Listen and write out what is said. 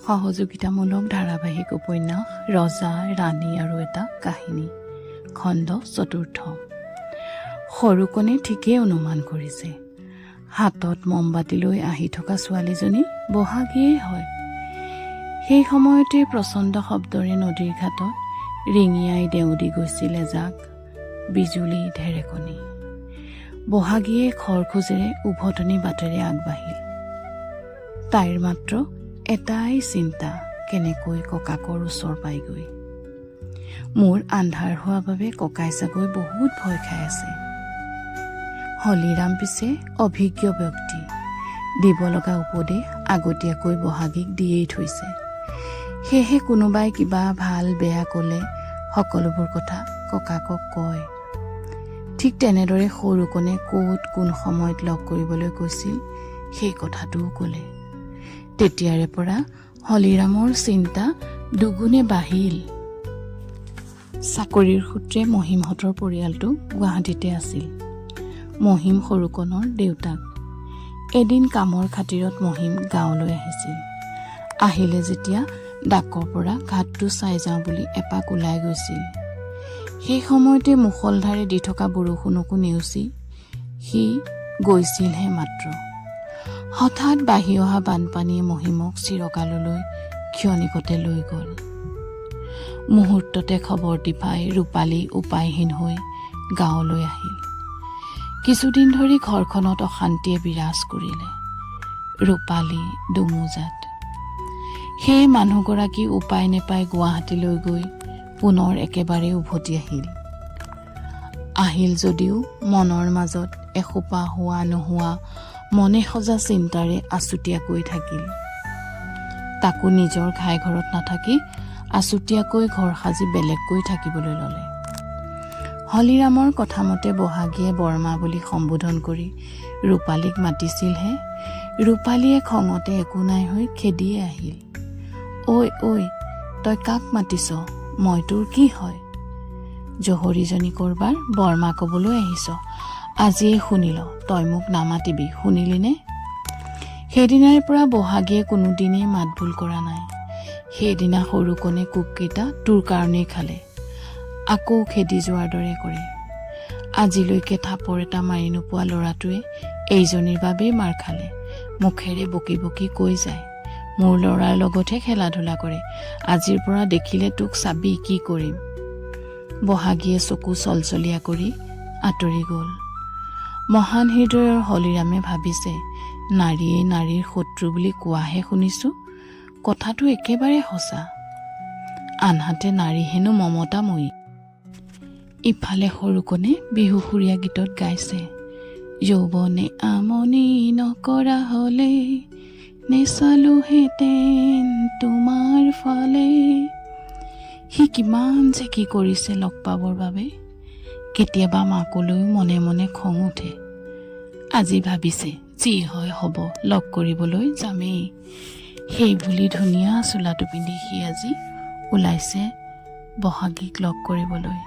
সহযোগিতামূলক ধাৰাবাহিক উপন্যাস ৰজা ৰাণী আৰু এটা কাহিনী খণ্ড ৪ সৰুকণে ঠিকেই অনুমান কৰিছে হাতত মমবাতি লৈ আহি থকা ছোৱালীজনী বহাগীয়ে হয়। সেই সময়তে প্ৰচণ্ড শব্দৰে নদীৰ ঘাটত ৰিঙিয়াই দেউদি গৈছিল এজাক বিজুলী ঢেৰেকণি। বহাগীয়ে খৰখোজেৰে উভতনি বাটেৰে আগবাঢ়িল। তাইৰ মাত্ৰ এটাই চিন্তা, কেনেকৈ ককাকৰ ওচৰ পাইগৈ। মোৰ আন্ধাৰ হোৱা বাবে ককাই চাগৈ বহুত ভয় খাই আছে। হলিৰাম পিছে অভিজ্ঞ ব্যক্তি, দিব লগা উপদেশ আগতীয়াকৈ বহাগীক দিয়েই থৈছে। সেয়েহে কোনোবাই কিবা ভাল বেয়া ক'লে সকলোবোৰ কথা ককাকক কয়। ঠিক তেনেদৰে সৰুকণে ক'ত কোন সময়ত লগ কৰিবলৈ কৈছিল সেই কথাটোও ক'লে। তেতিয়াৰে পৰা হলিৰামৰ চিন্তা দুগুণে বাঢ়িল। চাকৰিৰ সূত্ৰে মহিমহঁতৰ পৰিয়ালটো গুৱাহাটীতে আছিল। মহিম সৰুকণৰ দেউতাক। এদিন কামৰ খাতিৰত মহিম গাঁৱলৈ আহিছিল। আহিলে যেতিয়া ডাকৰ পৰা ঘাটটো চাই যাওঁ বুলি এপাক ওলাই গৈছিল। সেই সময়তে মুষলধাৰে দি থকা বৰষুণকো নেওচি সি গৈছিলহে মাত্ৰ। হঠাৎ বাঢ়ি অহা বানপানীয়ে মহিমক চিৰকাললৈ ক্ষণিকতে লৈ গ'ল। মুহূৰ্ততে খবৰটি পাই ৰূপালী উপায়হীন হৈ গাঁৱলৈ আহিল। কিছুদিন ধৰি ঘৰখনত অশান্তিয়ে বিৰাজ কৰিলে। ৰূপালী দুমোজাত। সেই মানুহগৰাকী উপায় নেপাই গুৱাহাটীলৈ গৈ পুনৰ একেবাৰে উভতি আহিল যদিও মনৰ মাজত এসোপা হোৱা নোহোৱা মনে সজা চিন্তাৰে আছুতীয়াকৈ থাকিল। তাকো নিজৰ ঘাই ঘৰত নাথাকি আছুতীয়াকৈ ঘৰ সাজি বেলেগকৈ থাকিবলৈ ল'লে। হলিৰামৰ কথামতে বহাগীয়ে বৰমা বুলি সম্বোধন কৰি ৰূপালীক মাতিছিলহে। ৰূপালীয়ে খঙতে একো নাই হৈ খেদিয়ে আহিল। ঐ তই কাক মাতিছ? মই তোৰ কি হয়? জহৰীজনী কৰবাৰ বৰমা ক'বলৈ আহিছ? আজিয়ে শুনিল, তই মোক নামাতিবি, শুনিলিনে? সেইদিনাৰ পৰা বহাগীয়ে কোনোদিনেই মাত ভুল কৰা নাই। সেইদিনা সৰুকণে কোবকেইটা তোৰ কাৰণেই খালে। আকৌ খেদি যোৱাৰ দৰে কৰে। আজিলৈকে থাপৰ এটা মাৰি নোপোৱা ল'ৰাটোৱে এইজনীৰ বাবেই মাৰ খালে। মুখেৰে বকি বকি কৈ যায়, মোৰ ল'ৰাৰ লগতহে খেলা ধূলা কৰে, আজিৰ পৰা দেখিলে তোক চাবি কি কৰিম। বহাগীয়ে চকু চলচলীয়া কৰি আঁতৰি গ'ল। মহান হৃদয়ৰ হলিৰামে ভাবিছে, নাৰীয়ে নাৰীৰ শত্ৰু বুলি কোৱাহে শুনিছোঁ, কথাটো একেবাৰে সঁচা। আনহাতে নাৰী হেনো মমতাময়ী। ইফালে সৰুকণে বিহুসুৰীয়া গীতত গাইছে, যৌৱনে আমনি নকৰা হ'লে নেচালোহেঁতেন তোমাৰ ফালে। সি কিমান যে কি কৰিছে লগ পাবৰ বাবে। কেতিয়াবা মাকলৈও মনে মনে খং উঠে। আজি ভাবিছে যি হয় হ'ব, লগ কৰিবলৈ যামেই। সেই বুলি ধুনীয়া চোলাটো পিন্ধি সি আজি ওলাইছে বহাগীক লগ কৰিবলৈ।